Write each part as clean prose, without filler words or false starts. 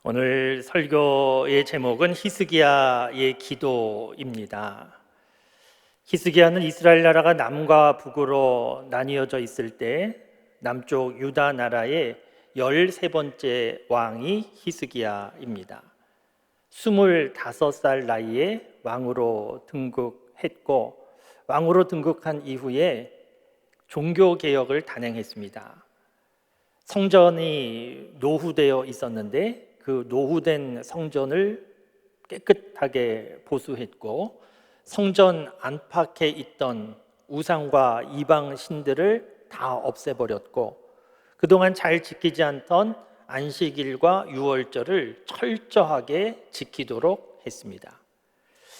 오늘 설교의 제목은 히스기야의 기도입니다. 히스기야는 이스라엘 나라가 남과 북으로 나뉘어져 있을 때 남쪽 유다 나라의 13번째 왕이 히스기야입니다. 25살 나이에 왕으로 등극했고, 왕으로 등극한 이후에 종교개혁을 단행했습니다. 성전이 노후되어 있었는데 그 노후된 성전을 깨끗하게 보수했고, 성전 안팎에 있던 우상과 이방 신들을 다 없애버렸고, 그동안 잘 지키지 않던 안식일과 유월절을 철저하게 지키도록 했습니다.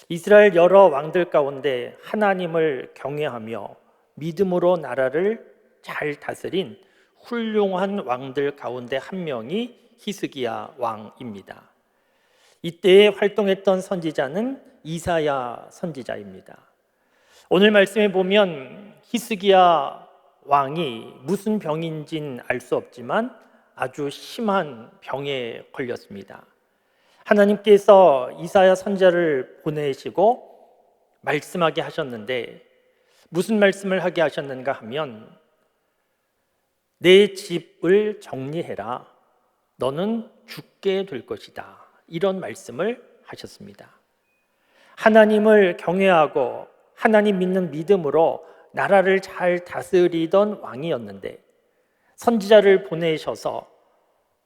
이스라엘 여러 왕들 가운데 하나님을 경외하며 믿음으로 나라를 잘 다스린 훌륭한 왕들 가운데 한 명이 히스기야 왕입니다. 이때에 활동했던 선지자는 이사야 선지자입니다. 오늘 말씀에 보면 히스기야 왕이 무슨 병인지는 알 수 없지만 아주 심한 병에 걸렸습니다. 하나님께서 이사야 선지자를 보내시고 말씀하게 하셨는데, 무슨 말씀을 하게 하셨는가 하면, 내 집을 정리해라, 너는 죽게 될 것이다, 이런 말씀을 하셨습니다. 하나님을 경외하고 하나님 믿는 믿음으로 나라를 잘 다스리던 왕이었는데, 선지자를 보내셔서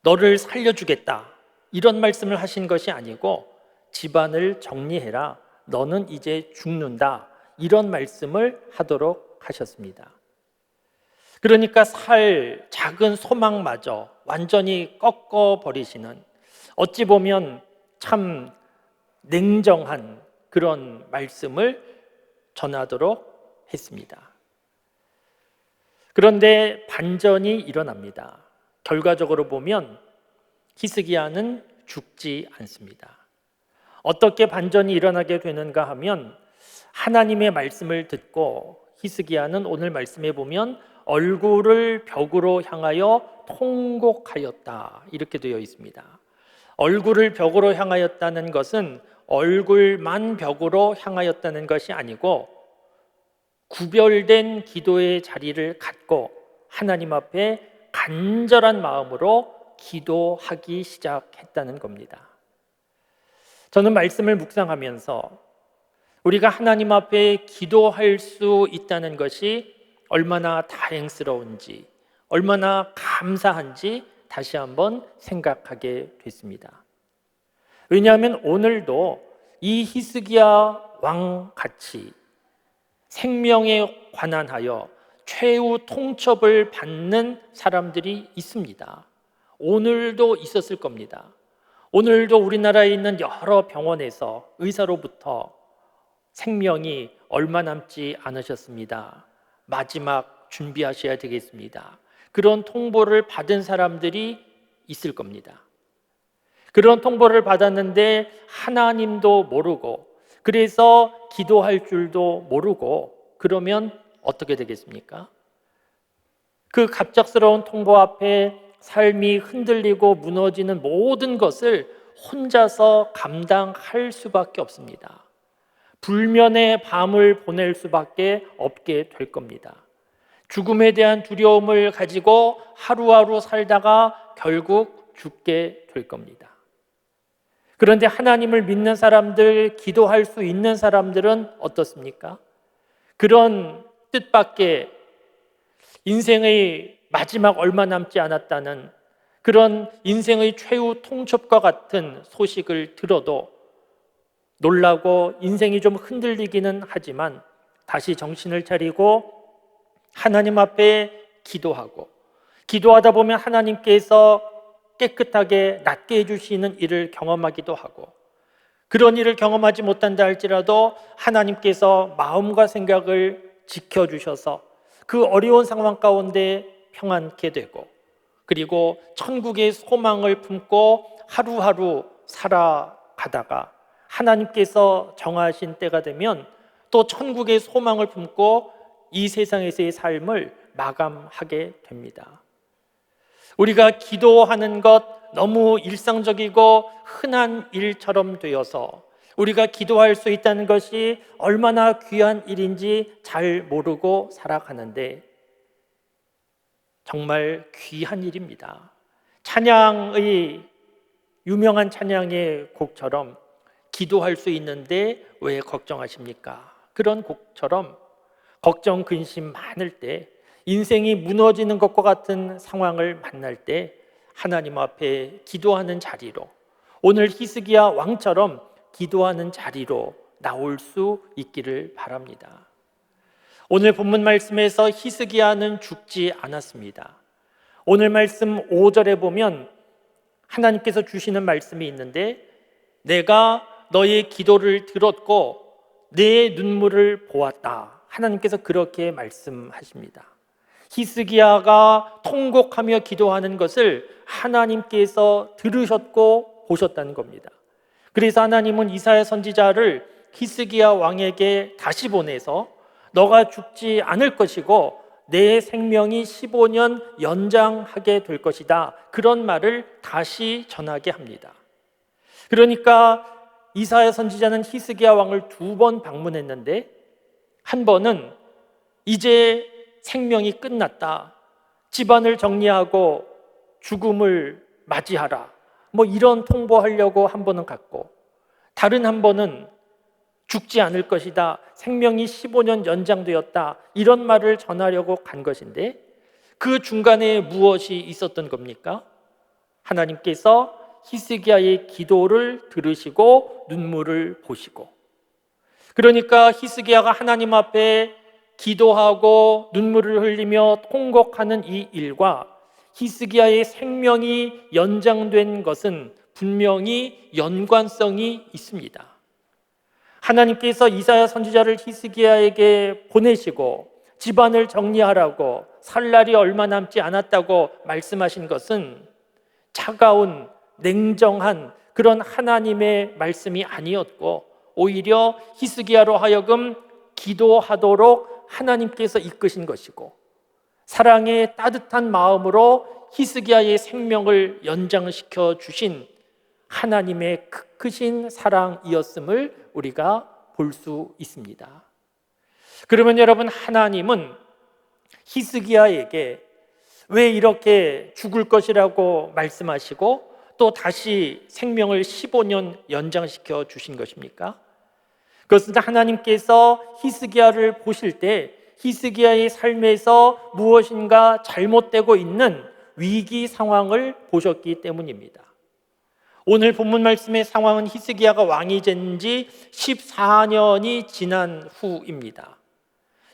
너를 살려주겠다, 이런 말씀을 하신 것이 아니고, 집안을 정리해라, 너는 이제 죽는다, 이런 말씀을 하도록 하셨습니다. 그러니까 살 작은 소망마저 완전히 꺾어버리시는, 어찌 보면 참 냉정한 그런 말씀을 전하도록 했습니다. 그런데 반전이 일어납니다. 결과적으로 보면 히스기야는 죽지 않습니다. 어떻게 반전이 일어나게 되는가 하면, 하나님의 말씀을 듣고 히스기야는 오늘 말씀에 보면 얼굴을 벽으로 향하여 통곡하였다, 이렇게 되어 있습니다. 얼굴을 벽으로 향하였다는 것은 얼굴만 벽으로 향하였다는 것이 아니고, 구별된 기도의 자리를 갖고 하나님 앞에 간절한 마음으로 기도하기 시작했다는 겁니다. 저는 말씀을 묵상하면서 우리가 하나님 앞에 기도할 수 있다는 것이 얼마나 다행스러운지, 얼마나 감사한지 다시 한번 생각하게 됐습니다. 왜냐하면 오늘도 이 히스기야 왕같이 생명에 관한하여 최후 통첩을 받는 사람들이 있습니다. 오늘도 있었을 겁니다. 오늘도 우리나라에 있는 여러 병원에서 의사로부터 생명이 얼마 남지 않으셨습니다, 마지막 준비하셔야 되겠습니다, 그런 통보를 받은 사람들이 있을 겁니다. 그런 통보를 받았는데 하나님도 모르고, 그래서 기도할 줄도 모르고, 그러면 어떻게 되겠습니까? 그 갑작스러운 통보 앞에 삶이 흔들리고 무너지는 모든 것을 혼자서 감당할 수밖에 없습니다. 불면의 밤을 보낼 수밖에 없게 될 겁니다. 죽음에 대한 두려움을 가지고 하루하루 살다가 결국 죽게 될 겁니다. 그런데 하나님을 믿는 사람들, 기도할 수 있는 사람들은 어떻습니까? 그런 뜻밖의 인생의 마지막 얼마 남지 않았다는 그런 인생의 최후 통첩과 같은 소식을 들어도 놀라고 인생이 좀 흔들리기는 하지만 다시 정신을 차리고 하나님 앞에 기도하다 보면 하나님께서 깨끗하게 낫게 해주시는 일을 경험하기도 하고, 그런 일을 경험하지 못한다 할지라도 하나님께서 마음과 생각을 지켜주셔서 그 어려운 상황 가운데 평안케 되고, 그리고 천국의 소망을 품고 하루하루 살아가다가 하나님께서 정하신 때가 되면 또 천국의 소망을 품고 이 세상에서의 삶을 마감하게 됩니다. 우리가 기도하는 것, 너무 일상적이고 흔한 일처럼 되어서 우리가 기도할 수 있다는 것이 얼마나 귀한 일인지 잘 모르고 살아가는데 정말 귀한 일입니다. 찬양의 유명한 찬양의 곡처럼 기도할 수 있는데 왜 걱정하십니까? 그런 곡처럼 걱정, 근심 많을 때, 인생이 무너지는 것과 같은 상황을 만날 때 하나님 앞에 기도하는 자리로, 오늘 히스기야 왕처럼 기도하는 자리로 나올 수 있기를 바랍니다. 오늘 본문 말씀에서 히스기야는 죽지 않았습니다. 오늘 말씀 5절에 보면 하나님께서 주시는 말씀이 있는데, 내가 너의 기도를 들었고 내 눈물을 보았다. 하나님께서 그렇게 말씀하십니다. 히스기야가 통곡하며 기도하는 것을 하나님께서 들으셨고 보셨다는 겁니다. 그래서 하나님은 이사야 선지자를 히스기야 왕에게 다시 보내서 너가 죽지 않을 것이고 내 생명이 15년 연장하게 될 것이다. 그런 말을 다시 전하게 합니다. 그러니까 이사야 선지자는 히스기야 왕을 2번 방문했는데, 한 번은 이제 생명이 끝났다, 집안을 정리하고 죽음을 맞이하라, 이런 통보하려고 한 번은 갔고, 다른 한 번은 죽지 않을 것이다, 생명이 15년 연장되었다, 이런 말을 전하려고 간 것인데, 그 중간에 무엇이 있었던 겁니까? 하나님께서 히스기야의 기도를 들으시고 눈물을 보시고, 그러니까 히스기야가 하나님 앞에 기도하고 눈물을 흘리며 통곡하는 이 일과 히스기야의 생명이 연장된 것은 분명히 연관성이 있습니다. 하나님께서 이사야 선지자를 히스기야에게 보내시고 집안을 정리하라고, 살 날이 얼마 남지 않았다고 말씀하신 것은 차가운 냉정한 그런 하나님의 말씀이 아니었고, 오히려 히스기야로 하여금 기도하도록 하나님께서 이끄신 것이고, 사랑의 따뜻한 마음으로 히스기야의 생명을 연장시켜 주신 하나님의 크신 사랑이었음을 우리가 볼 수 있습니다. 그러면 여러분, 하나님은 히스기야에게 왜 이렇게 죽을 것이라고 말씀하시고 또 다시 생명을 15년 연장시켜 주신 것입니까? 그것은 하나님께서 히스기야를 보실 때 히스기야의 삶에서 무엇인가 잘못되고 있는 위기 상황을 보셨기 때문입니다. 오늘 본문 말씀의 상황은 히스기야가 왕이 된 지 14년이 지난 후입니다.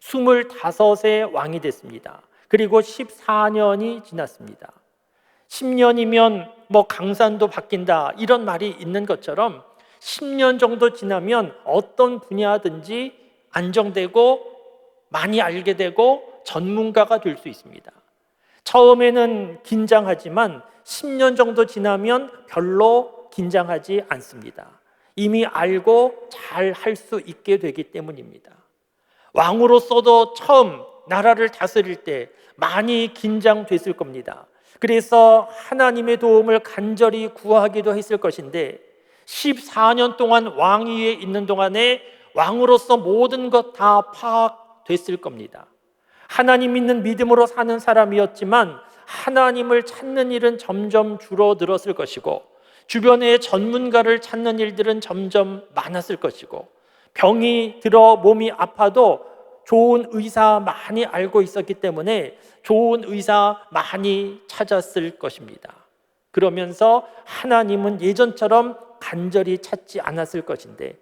25세 왕이 됐습니다. 그리고 14년이 지났습니다. 10년이면 강산도 바뀐다, 이런 말이 있는 것처럼 10년 정도 지나면 어떤 분야든지 안정되고 많이 알게 되고 전문가가 될 수 있습니다. 처음에는 긴장하지만 10년 정도 지나면 별로 긴장하지 않습니다. 이미 알고 잘 할 수 있게 되기 때문입니다. 왕으로서도 처음 나라를 다스릴 때 많이 긴장됐을 겁니다. 그래서 하나님의 도움을 간절히 구하기도 했을 것인데, 14년 동안 왕위에 있는 동안에 왕으로서 모든 것 다 파악됐을 겁니다. 하나님 믿는 믿음으로 사는 사람이었지만 하나님을 찾는 일은 점점 줄어들었을 것이고, 주변에 전문가를 찾는 일들은 점점 많았을 것이고, 병이 들어 몸이 아파도 좋은 의사 많이 알고 있었기 때문에 좋은 의사 많이 찾았을 것입니다. 그러면서 하나님은 예전처럼 간절히 찾지 않았을 것인데,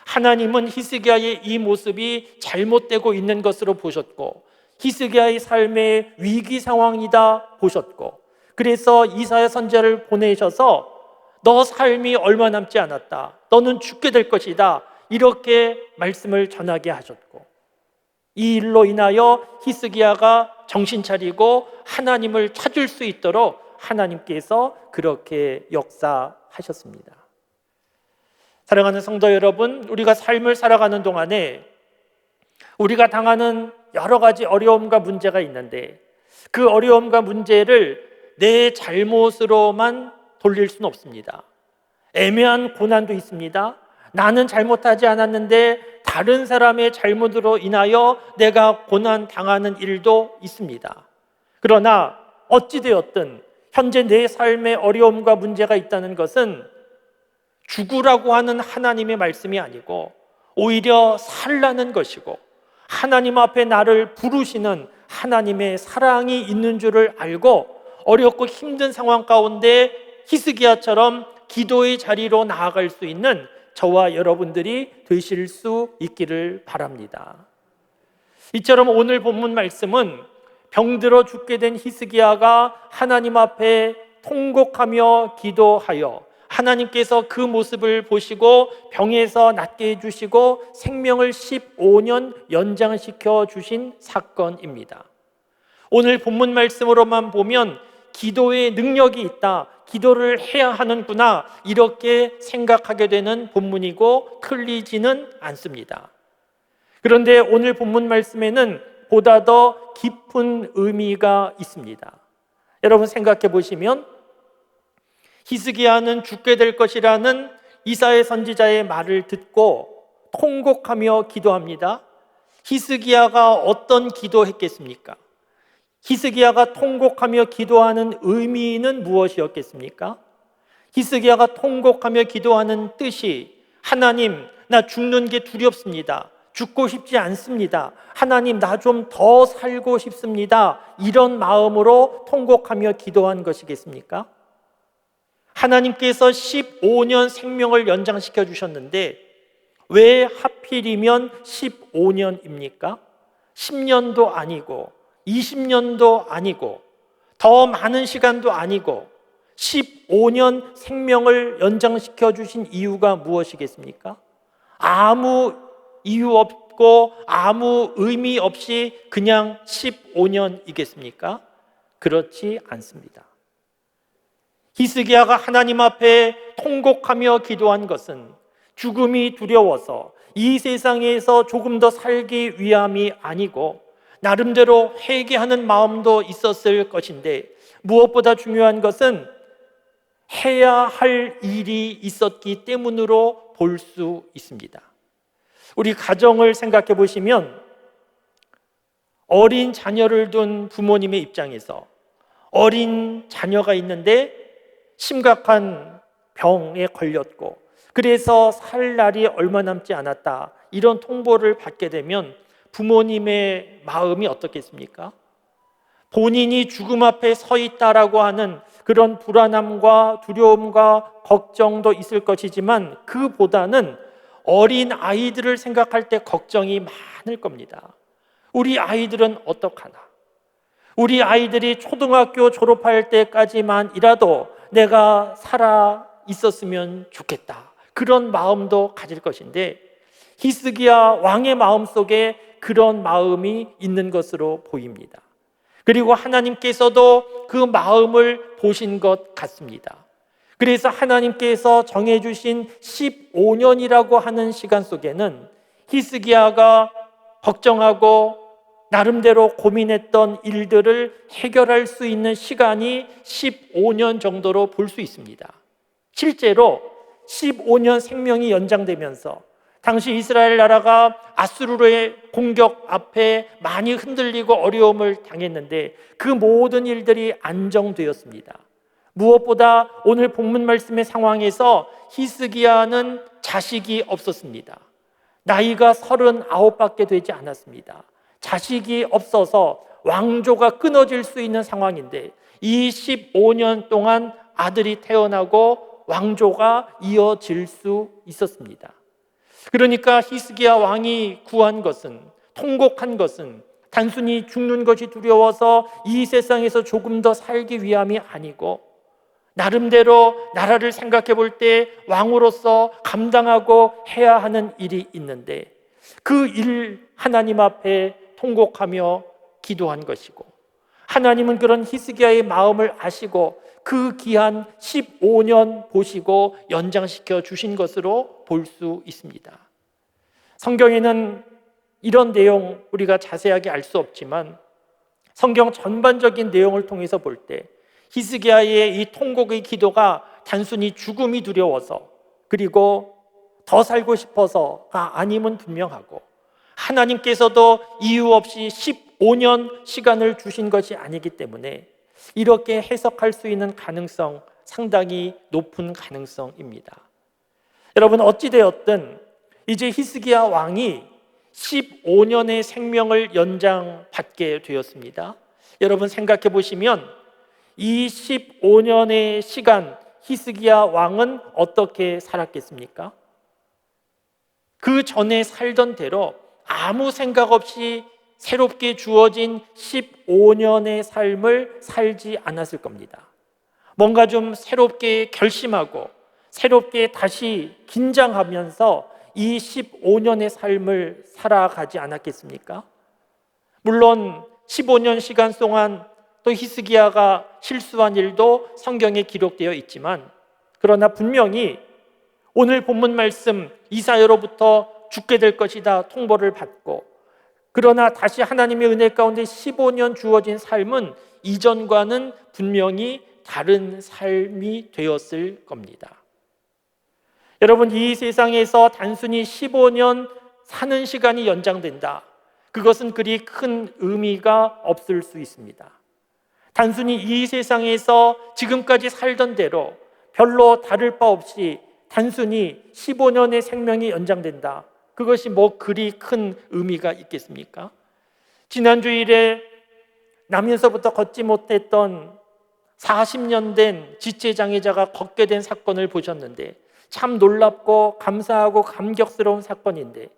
하나님은 히스기야의 이 모습이 잘못되고 있는 것으로 보셨고, 히스기야의 삶의 위기 상황이다 보셨고, 그래서 이사야 선지자를 보내셔서 너 삶이 얼마 남지 않았다, 너는 죽게 될 것이다, 이렇게 말씀을 전하게 하셨고, 이 일로 인하여 히스기야가 정신 차리고 하나님을 찾을 수 있도록 하나님께서 그렇게 역사하셨습니다. 사랑하는 성도 여러분, 우리가 삶을 살아가는 동안에 우리가 당하는 여러 가지 어려움과 문제가 있는데, 그 어려움과 문제를 내 잘못으로만 돌릴 수는 없습니다. 애매한 고난도 있습니다. 나는 잘못하지 않았는데 다른 사람의 잘못으로 인하여 내가 고난 당하는 일도 있습니다. 그러나 어찌되었든 현재 내 삶에 어려움과 문제가 있다는 것은 죽으라고 하는 하나님의 말씀이 아니고 오히려 살라는 것이고 하나님 앞에 나를 부르시는 하나님의 사랑이 있는 줄을 알고 어렵고 힘든 상황 가운데 히스기야처럼 기도의 자리로 나아갈 수 있는 저와 여러분들이 되실 수 있기를 바랍니다. 이처럼 오늘 본문 말씀은 병들어 죽게 된 히스기야가 하나님 앞에 통곡하며 기도하여 하나님께서 그 모습을 보시고 병에서 낫게 해주시고 생명을 15년 연장시켜 주신 사건입니다. 오늘 본문 말씀으로만 보면 기도의 능력이 있다, 기도를 해야 하는구나 이렇게 생각하게 되는 본문이고 틀리지는 않습니다. 그런데 오늘 본문 말씀에는 보다 더 깊은 의미가 있습니다. 여러분 생각해 보시면 히스기야는 죽게 될 것이라는 이사야 선지자의 말을 듣고 통곡하며 기도합니다. 히스기야가 어떤 기도했겠습니까? 히스기야가 통곡하며 기도하는 의미는 무엇이었겠습니까? 히스기야가 통곡하며 기도하는 뜻이 하나님, 나 죽는 게 두렵습니다. 죽고 싶지 않습니다. 하나님, 나 좀 더 살고 싶습니다. 이런 마음으로 통곡하며 기도한 것이겠습니까? 하나님께서 15년 생명을 연장시켜 주셨는데 왜 하필이면 15년입니까? 10년도 아니고 20년도 아니고 더 많은 시간도 아니고 15년 생명을 연장시켜 주신 이유가 무엇이겠습니까? 아무 이유 없고 아무 의미 없이 그냥 15년이겠습니까? 그렇지 않습니다. 히스기야가 하나님 앞에 통곡하며 기도한 것은 죽음이 두려워서 이 세상에서 조금 더 살기 위함이 아니고 나름대로 회개하는 마음도 있었을 것인데 무엇보다 중요한 것은 해야 할 일이 있었기 때문으로 볼 수 있습니다. 우리 가정을 생각해 보시면 어린 자녀를 둔 부모님의 입장에서 어린 자녀가 있는데 심각한 병에 걸렸고 그래서 살 날이 얼마 남지 않았다 이런 통보를 받게 되면 부모님의 마음이 어떻겠습니까? 본인이 죽음 앞에 서 있다라고 하는 그런 불안함과 두려움과 걱정도 있을 것이지만 그보다는 어린 아이들을 생각할 때 걱정이 많을 겁니다. 우리 아이들은 어떡하나? 우리 아이들이 초등학교 졸업할 때까지만이라도 내가 살아 있었으면 좋겠다. 그런 마음도 가질 것인데 히스기야 왕의 마음속에 그런 마음이 있는 것으로 보입니다. 그리고 하나님께서도 그 마음을 보신 것 같습니다. 그래서 하나님께서 정해주신 15년이라고 하는 시간 속에는 히스기야가 걱정하고 나름대로 고민했던 일들을 해결할 수 있는 시간이 15년 정도로 볼 수 있습니다. 실제로 15년 생명이 연장되면서 당시 이스라엘 나라가 아수르의 공격 앞에 많이 흔들리고 어려움을 당했는데 그 모든 일들이 안정되었습니다. 무엇보다 오늘 본문 말씀의 상황에서 히스기야는 자식이 없었습니다. 나이가 39밖에 되지 않았습니다. 자식이 없어서 왕조가 끊어질 수 있는 상황인데 이 15년 동안 아들이 태어나고 왕조가 이어질 수 있었습니다. 그러니까 히스기야 왕이 구한 것은, 통곡한 것은 단순히 죽는 것이 두려워서 이 세상에서 조금 더 살기 위함이 아니고 나름대로 나라를 생각해 볼 때 왕으로서 감당하고 해야 하는 일이 있는데 그 일 하나님 앞에 통곡하며 기도한 것이고 하나님은 그런 히스기야의 마음을 아시고 그 기한 15년 보시고 연장시켜 주신 것으로 볼 수 있습니다. 성경에는 이런 내용 우리가 자세하게 알 수 없지만 성경 전반적인 내용을 통해서 볼 때 히스기야의 이 통곡의 기도가 단순히 죽음이 두려워서, 그리고 더 살고 싶어서가 아님은 분명하고, 하나님께서도 이유 없이 15년 시간을 주신 것이 아니기 때문에 이렇게 해석할 수 있는 가능성, 상당히 높은 가능성입니다. 여러분, 어찌되었든 이제 히스기야 왕이 15년의 생명을 연장받게 되었습니다. 여러분, 생각해 보시면 이 15년의 시간 히스기야 왕은 어떻게 살았겠습니까? 그 전에 살던 대로 아무 생각 없이 새롭게 주어진 15년의 삶을 살지 않았을 겁니다. 뭔가 좀 새롭게 결심하고 새롭게 다시 긴장하면서 이 15년의 삶을 살아가지 않았겠습니까? 물론 15년 시간 동안 또 히스기야가 실수한 일도 성경에 기록되어 있지만, 그러나 분명히 오늘 본문 말씀 이사야로부터 죽게 될 것이다 통보를 받고, 그러나 다시 하나님의 은혜 가운데 15년 주어진 삶은 이전과는 분명히 다른 삶이 되었을 겁니다. 여러분, 이 세상에서 단순히 15년 사는 시간이 연장된다, 그것은 그리 큰 의미가 없을 수 있습니다. 단순히 이 세상에서 지금까지 살던 대로 별로 다를 바 없이 단순히 15년의 생명이 연장된다, 그것이 뭐 그리 큰 의미가 있겠습니까? 지난 주일에 나면서부터 걷지 못했던 40년 된 지체장애자가 걷게 된 사건을 보셨는데, 참 놀랍고 감사하고 감격스러운 사건인데,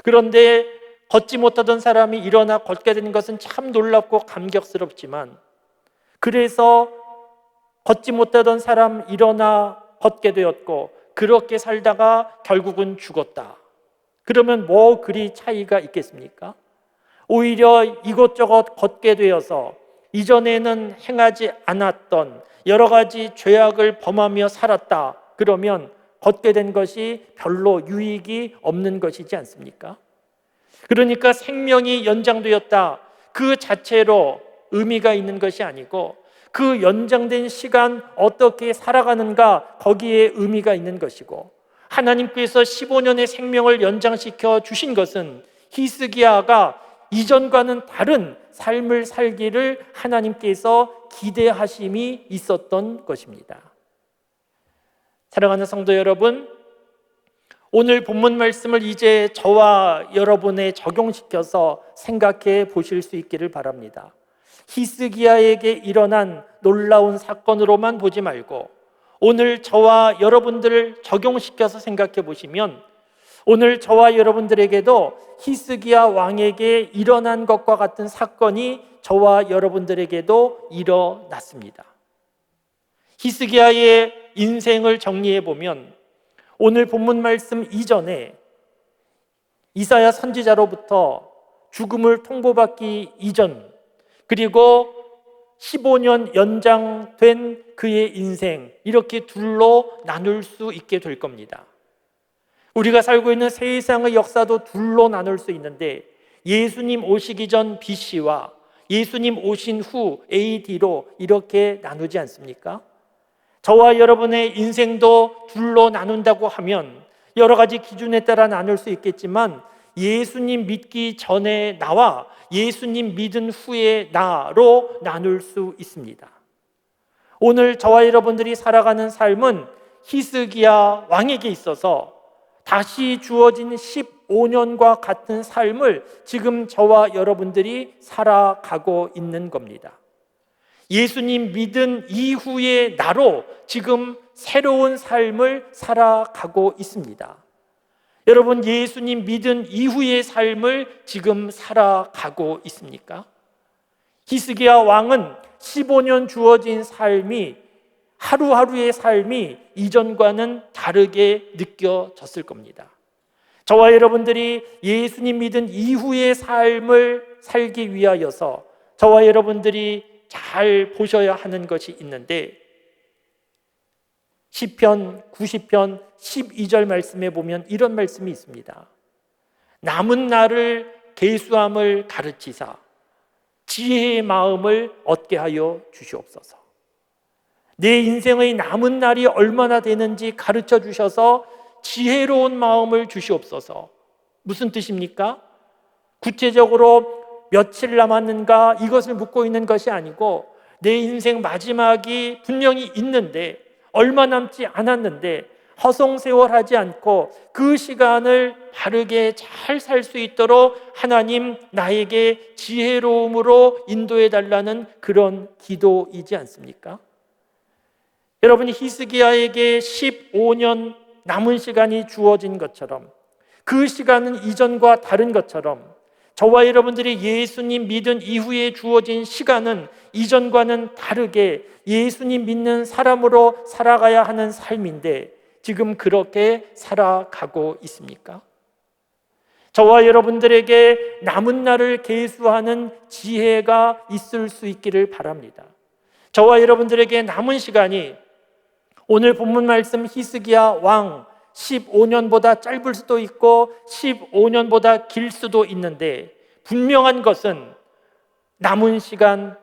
그런데 걷지 못하던 사람이 일어나 걷게 되는 것은 참 놀랍고 감격스럽지만, 그래서 걷지 못하던 사람 일어나 걷게 되었고 그렇게 살다가 결국은 죽었다, 그러면 뭐 그리 차이가 있겠습니까? 오히려 이것저것 걷게 되어서 이전에는 행하지 않았던 여러 가지 죄악을 범하며 살았다, 그러면 걷게 된 것이 별로 유익이 없는 것이지 않습니까? 그러니까 생명이 연장되었다, 그 자체로 의미가 있는 것이 아니고 그 연장된 시간 어떻게 살아가는가, 거기에 의미가 있는 것이고, 하나님께서 15년의 생명을 연장시켜 주신 것은 히스기야가 이전과는 다른 삶을 살기를 하나님께서 기대하심이 있었던 것입니다. 사랑하는 성도 여러분, 오늘 본문 말씀을 이제 저와 여러분에 적용시켜서 생각해 보실 수 있기를 바랍니다. 히스기야에게 일어난 놀라운 사건으로만 보지 말고 오늘 저와 여러분들을 적용시켜서 생각해 보시면, 오늘 저와 여러분들에게도 히스기야 왕에게 일어난 것과 같은 사건이 저와 여러분들에게도 일어났습니다. 히스기야의 인생을 정리해 보면 오늘 본문 말씀 이전에 이사야 선지자로부터 죽음을 통보받기 이전, 그리고 15년 연장된 그의 인생, 이렇게 둘로 나눌 수 있게 될 겁니다. 우리가 살고 있는 세상의 역사도 둘로 나눌 수 있는데, 예수님 오시기 전 BC와 예수님 오신 후 AD로 이렇게 나누지 않습니까? 저와 여러분의 인생도 둘로 나눈다고 하면 여러 가지 기준에 따라 나눌 수 있겠지만, 예수님 믿기 전에 나와 예수님 믿은 후에 나로 나눌 수 있습니다. 오늘 저와 여러분들이 살아가는 삶은 히스기야 왕에게 있어서 다시 주어진 15년과 같은 삶을 지금 저와 여러분들이 살아가고 있는 겁니다. 예수님 믿은 이후의 나로 지금 새로운 삶을 살아가고 있습니다. 여러분, 예수님 믿은 이후의 삶을 지금 살아가고 있습니까? 히스기야 왕은 15년 주어진 삶이, 하루하루의 삶이 이전과는 다르게 느껴졌을 겁니다. 저와 여러분들이 예수님 믿은 이후의 삶을 살기 위하여서 저와 여러분들이 잘 보셔야 하는 것이 있는데, 시편 90편 12절 말씀에 보면 이런 말씀이 있습니다. 남은 날을 계수함을 가르치사 지혜의 마음을 얻게 하여 주시옵소서. 내 인생의 남은 날이 얼마나 되는지 가르쳐 주셔서 지혜로운 마음을 주시옵소서. 무슨 뜻입니까? 구체적으로 며칠 남았는가 이것을 묻고 있는 것이 아니고 내 인생 마지막이 분명히 있는데 얼마 남지 않았는데 허송세월하지 않고 그 시간을 바르게 잘 살 수 있도록 하나님 나에게 지혜로움으로 인도해 달라는 그런 기도이지 않습니까? 여러분, 히스기야에게 15년 남은 시간이 주어진 것처럼 그 시간은 이전과 다른 것처럼 저와 여러분들이 예수님 믿은 이후에 주어진 시간은 이전과는 다르게 예수님 믿는 사람으로 살아가야 하는 삶인데 지금 그렇게 살아가고 있습니까? 저와 여러분들에게 남은 날을 계수하는 지혜가 있을 수 있기를 바랍니다. 저와 여러분들에게 남은 시간이 오늘 본문 말씀 히스기야 왕 15년보다 짧을 수도 있고 15년보다 길 수도 있는데 분명한 것은 남은 시간,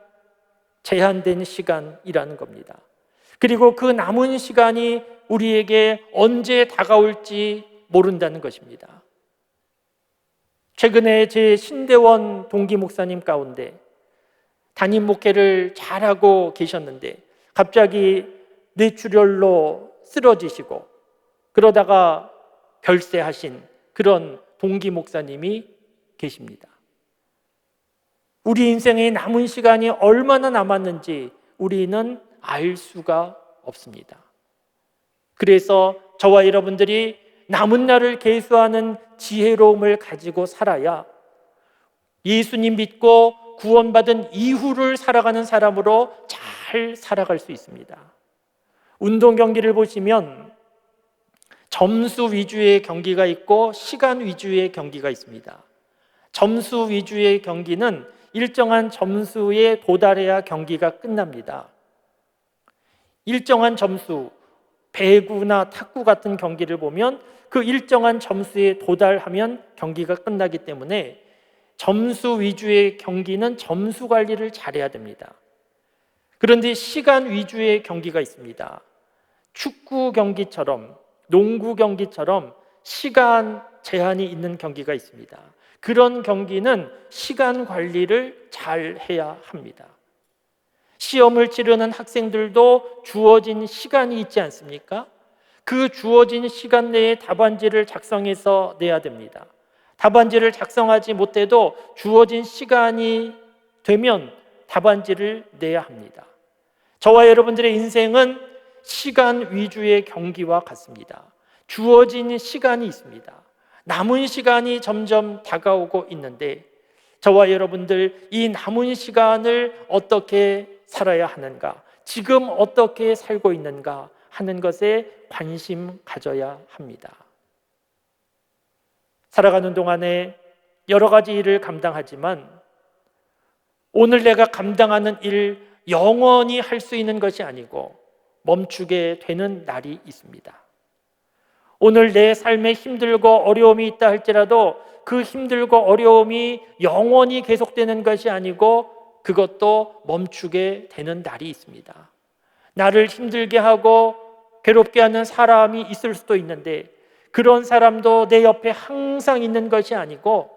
제한된 시간이라는 겁니다. 그리고 그 남은 시간이 우리에게 언제 다가올지 모른다는 것입니다. 최근에 제 신대원 동기 목사님 가운데 담임 목회를 잘하고 계셨는데 갑자기 뇌출혈로 쓰러지시고 그러다가 별세하신 그런 동기 목사님이 계십니다. 우리 인생의 남은 시간이 얼마나 남았는지 우리는 알 수가 없습니다. 그래서 저와 여러분들이 남은 날을 계수하는 지혜로움을 가지고 살아야 예수님 믿고 구원받은 이후를 살아가는 사람으로 잘 살아갈 수 있습니다. 운동 경기를 보시면 점수 위주의 경기가 있고 시간 위주의 경기가 있습니다. 점수 위주의 경기는 일정한 점수에 도달해야 경기가 끝납니다. 일정한 점수, 배구나 탁구 같은 경기를 보면 그 일정한 점수에 도달하면 경기가 끝나기 때문에 점수 위주의 경기는 점수 관리를 잘해야 됩니다. 그런데 시간 위주의 경기가 있습니다. 축구 경기처럼 농구 경기처럼 시간 제한이 있는 경기가 있습니다. 그런 경기는 시간 관리를 잘 해야 합니다. 시험을 치르는 학생들도 주어진 시간이 있지 않습니까? 그 주어진 시간 내에 답안지를 작성해서 내야 됩니다. 답안지를 작성하지 못해도 주어진 시간이 되면 답안지를 내야 합니다. 저와 여러분들의 인생은 시간 위주의 경기와 같습니다. 주어진 시간이 있습니다. 남은 시간이 점점 다가오고 있는데 저와 여러분들 이 남은 시간을 어떻게 살아야 하는가, 지금 어떻게 살고 있는가 하는 것에 관심 가져야 합니다. 살아가는 동안에 여러 가지 일을 감당하지만 오늘 내가 감당하는 일 영원히 할 수 있는 것이 아니고 멈추게 되는 날이 있습니다. 오늘 내 삶에 힘들고 어려움이 있다 할지라도 그 힘들고 어려움이 영원히 계속되는 것이 아니고 그것도 멈추게 되는 날이 있습니다. 나를 힘들게 하고 괴롭게 하는 사람이 있을 수도 있는데 그런 사람도 내 옆에 항상 있는 것이 아니고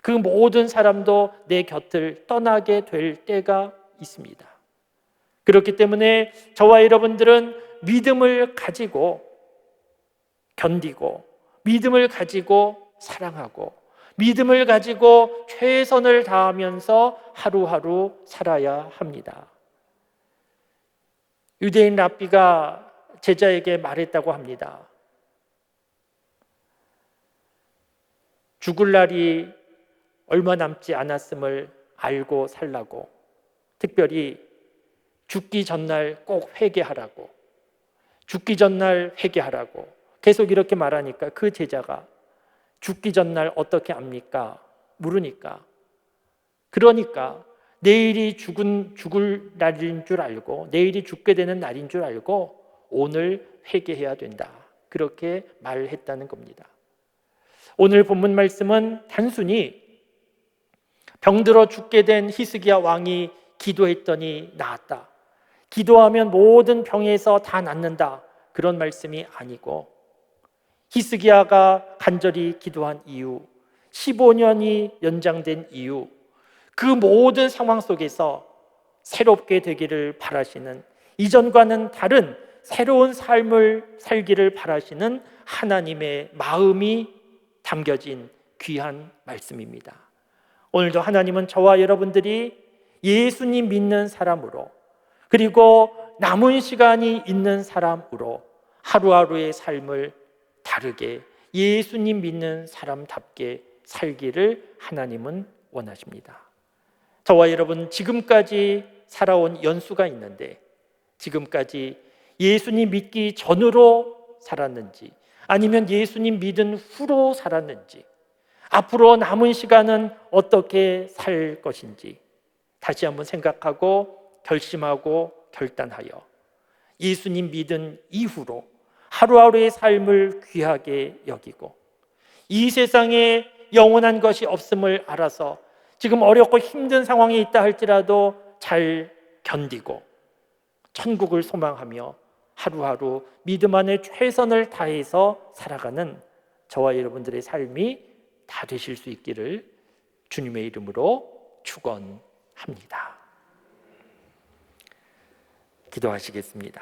그 모든 사람도 내 곁을 떠나게 될 때가 있습니다. 그렇기 때문에 저와 여러분들은 믿음을 가지고 견디고 믿음을 가지고 사랑하고 믿음을 가지고 최선을 다하면서 하루하루 살아야 합니다. 유대인 랍비가 제자에게 말했다고 합니다. 죽을 날이 얼마 남지 않았음을 알고 살라고, 특별히 죽기 전날 꼭 회개하라고, 죽기 전날 회개하라고 계속 이렇게 말하니까 그 제자가 죽기 전날 어떻게 압니까? 물으니까, 그러니까 내일이 죽을 날인 줄 알고 내일이 죽게 되는 날인 줄 알고 오늘 회개해야 된다, 그렇게 말했다는 겁니다. 오늘 본문 말씀은 단순히 병들어 죽게 된 히스기야 왕이 기도했더니 나았다, 기도하면 모든 병에서 다 낫는다, 그런 말씀이 아니고, 히스기야가 간절히 기도한 이유, 15년이 연장된 이유, 그 모든 상황 속에서 새롭게 되기를 바라시는, 이전과는 다른 새로운 삶을 살기를 바라시는 하나님의 마음이 담겨진 귀한 말씀입니다. 오늘도 하나님은 저와 여러분들이 예수님 믿는 사람으로, 그리고 남은 시간이 있는 사람으로 하루하루의 삶을 다르게 예수님 믿는 사람답게 살기를 하나님은 원하십니다. 저와 여러분, 지금까지 살아온 연수가 있는데, 지금까지 예수님 믿기 전으로 살았는지, 아니면 예수님 믿은 후로 살았는지, 앞으로 남은 시간은 어떻게 살 것인지 다시 한번 생각하고 결심하고 결단하여 예수님 믿은 이후로 하루하루의 삶을 귀하게 여기고, 이 세상에 영원한 것이 없음을 알아서 지금 어렵고 힘든 상황에 있다 할지라도 잘 견디고 천국을 소망하며 하루하루 믿음 안에 최선을 다해서 살아가는 저와 여러분들의 삶이 다 되실 수 있기를 주님의 이름으로 축원합니다. 기도하시겠습니다.